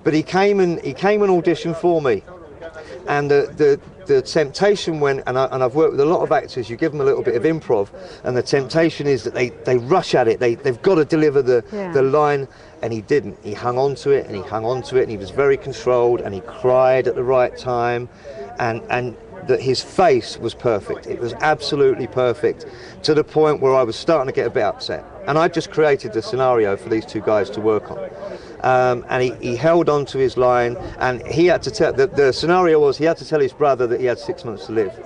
But he came and auditioned for me, and the temptation when, and I've worked with a lot of actors, you give them a little bit of improv, and the temptation is that they rush at it, they've got to deliver the line, and he didn't. He hung on to it, and he hung on to it, and he was very controlled, and he cried at the right time, and that his face was perfect. It was absolutely perfect, to the point where I was starting to get a bit upset. And I just created the scenario for these two guys to work on. And he held on to his line, and he had to tell, the scenario was he had to tell his brother that he had 6 months to live.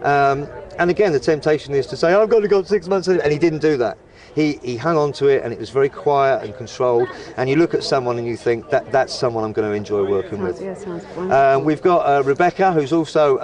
And again, the temptation is to say, I've got to go 6 months to live, and he didn't do that. He hung on to it, and it was very quiet and controlled, and you look at someone and you think, that's someone I'm going to enjoy working with. Yeah, sounds wonderful. We've got Rebecca, who's also...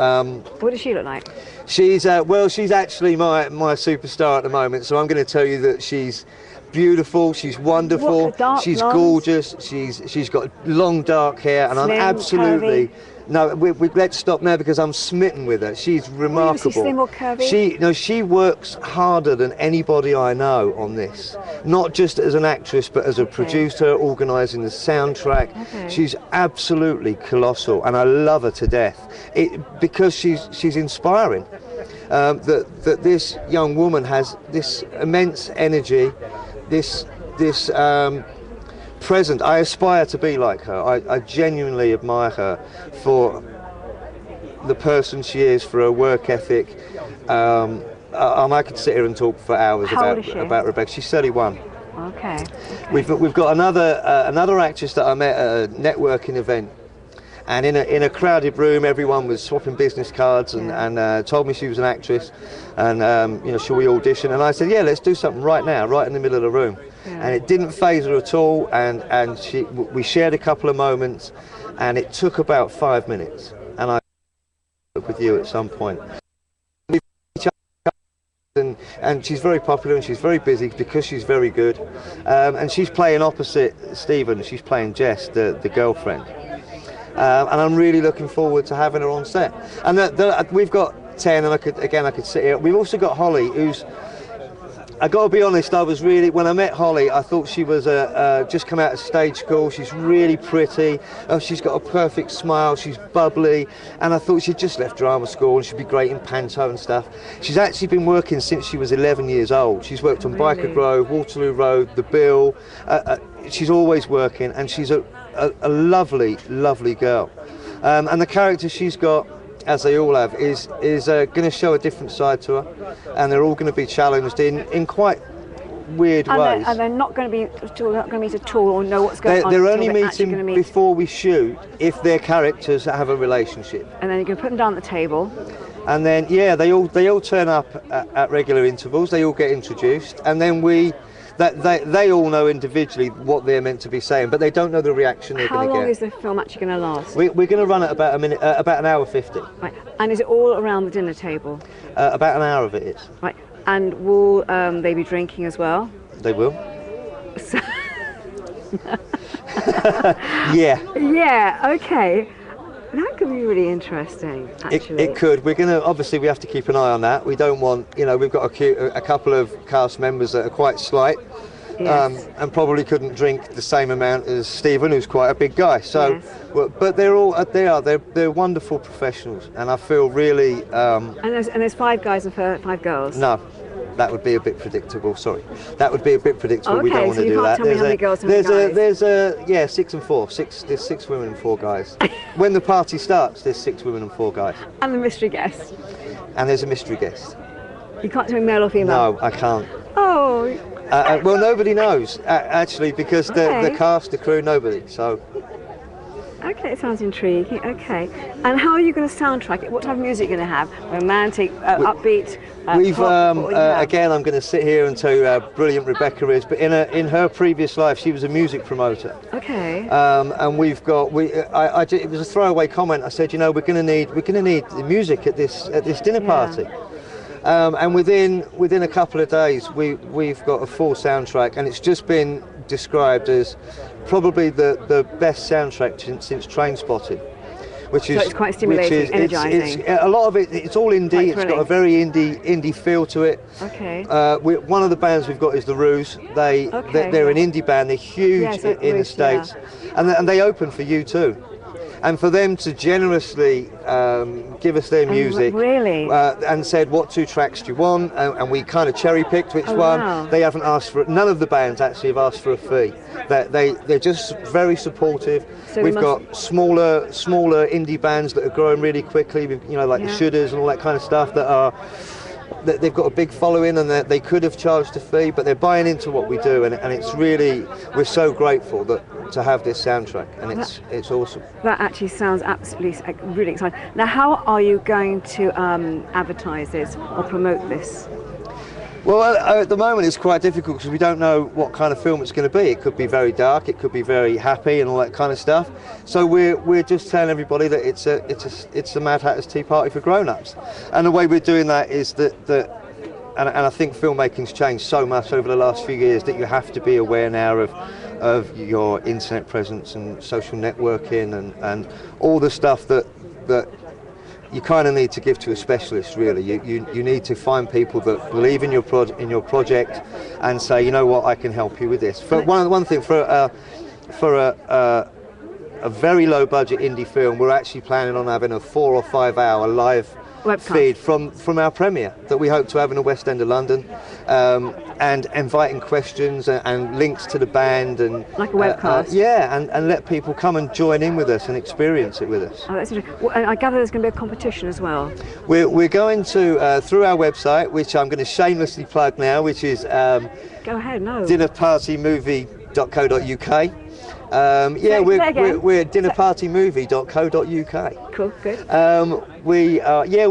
what does she look like? She's actually my superstar at the moment, so I'm going to tell you that she's beautiful, she's wonderful, she's gorgeous, she's got long dark hair, and I'm absolutely... Curvy. No, let's stop now, because I'm smitten with her. She's remarkable. Is she slim or curvy? She works harder than anybody I know on this. Not just as an actress, but as a producer, organising the soundtrack. Okay. She's absolutely colossal, and I love her to death. Because she's inspiring. That this young woman has this immense energy, this present. I aspire to be like her. I genuinely admire her for the person she is, for her work ethic. I could sit here and talk for hours about Rebecca. She's 31. Okay. We've got another actress that I met at a networking event, and in a crowded room, everyone was swapping business cards and told me she was an actress, and shall we audition? And I said, yeah, let's do something right now, right in the middle of the room. And it didn't faze her at all, and we shared a couple of moments, and it took about 5 minutes, and I work with you at some point. And she's very popular, and she's very busy because she's very good, and she's playing opposite Stephen. She's playing Jess, the girlfriend, and I'm really looking forward to having her on set. And we've got 10, and I could sit here. We've also got Holly, who's, I got to be honest, when I met Holly, I thought she was just come out of stage school. She's really pretty. She's got a perfect smile. She's bubbly. And I thought she'd just left drama school and she'd be great in panto and stuff. She's actually been working since she was 11 years old. She's worked on Byker Grove, Waterloo Road, The Bill. She's always working, and she's a lovely, lovely girl. And the character she's got, as they all have, is going to show a different side to her, and they're all going to be challenged in quite weird ways. And they're not going to meet at all, or know what's going on. They're only meeting before we shoot, if their characters have a relationship. And then you're going to put them down at the table. And then they all turn up at regular intervals. They all get introduced, and then they all know individually what they're meant to be saying, but they don't know the reaction they're going to get. How long is the film actually going to last? We're going to run it about about an hour 50. Right. And is it all around the dinner table? About an hour of it is. Right. And will they be drinking as well? They will. Yeah. Yeah. Okay. That could be really interesting, actually. It could. We have to keep an eye on that. We don't want, we've got a couple of cast members that are quite slight, yes. And probably couldn't drink the same amount as Stephen, who's quite a big guy. So, yes. But they're wonderful professionals, and I feel really. And there's 5 guys and 5 girls. No. That would be a bit predictable. Sorry, that would be a bit predictable. Okay, we don't want to do that. So you can't tell me how many girls and guys. 6 and 4. There's 6 women and 4 guys. When the party starts, there's 6 women and 4 guys. And the mystery guest. And there's a mystery guest. You can't tell me male or female. No, I can't. Oh. Well, nobody knows actually, because the cast, the crew, nobody. So. Okay, it sounds intriguing. Okay, and how are you going to soundtrack it? What type of music are you going to have? Romantic, upbeat. Again, I'm going to sit here and tell you how brilliant Rebecca is. But in her previous life, she was a music promoter. Okay. And it was a throwaway comment. I said, we're going to need the music at this dinner party. And within a couple of days, we've got a full soundtrack, and it's just been described as probably the best soundtrack since Trainspotting. which So is it's quite stimulating, energising. A lot of it, it's all indie. Quite It's got thrilling. a very indie feel to it. Okay. One of the bands we've got is the Ruse. Okay. They're an indie band. They're huge Yes, in the Ruse, States, and they open for U2. And for them to generously give us their music, really? and said, what 2 tracks do you want? And we kind of cherry picked which Oh, one. wow. They haven't asked for it. None of the bands actually have asked for a fee. They're just very supportive. So We've got smaller indie bands that are growing really quickly, like the Shouldas and all that kind of stuff that they've got a big following, and they could have charged a fee, but they're buying into what we do, and it's really, we're so grateful to have this soundtrack, and it's awesome. That actually sounds absolutely really exciting. Now, how are you going to advertise this or promote this? Well, at the moment it's quite difficult because we don't know what kind of film it's going to be. It could be very dark, it could be very happy and all that kind of stuff. So we're just telling everybody that it's a Mad Hatter's Tea Party for grown-ups. And the way we're doing that is that and I think filmmaking's changed so much over the last few years that you have to be aware now of your internet presence and social networking and all the stuff that you kind of need to give to a specialist, really. You need to find people that believe in your project and say, you know what, I can help you with this. For one thing, for a very low budget indie film, we're actually planning on having a 4 or 5 hour live Webcast. feed from our premiere that we hope to have in the West End of London, and inviting questions and links to the band and Like a webcast? and let people come and join in with us and experience it with us. Oh, that's interesting. Well, I gather there's going to be a competition as well. We're going to through our website, which I'm going to shamelessly plug now, which is Go ahead, no. dinnerpartymovie.co.uk. We're dinnerpartymovie.co.uk. Cool, good. We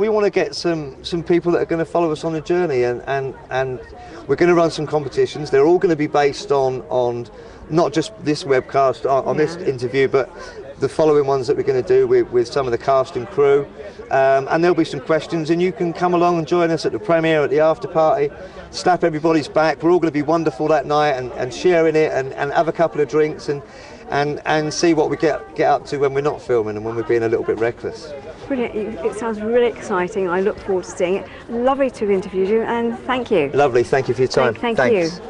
want to get some people that are going to follow us on the journey, and we're going to run some competitions. They're all going to be based on not just this webcast on this interview, but the following ones that we're going to do with some of the cast and crew, and there'll be some questions, and you can come along and join us at the premiere, at the after party, slap everybody's back. We're all going to be wonderful that night, and sharing it and have a couple of drinks and see what we get up to when we're not filming and when we're being a little bit reckless. Brilliant. It sounds really exciting. I look forward to seeing it. Lovely to have interviewed you, and thank you. Lovely, thank you for your time. Thank Thanks. you.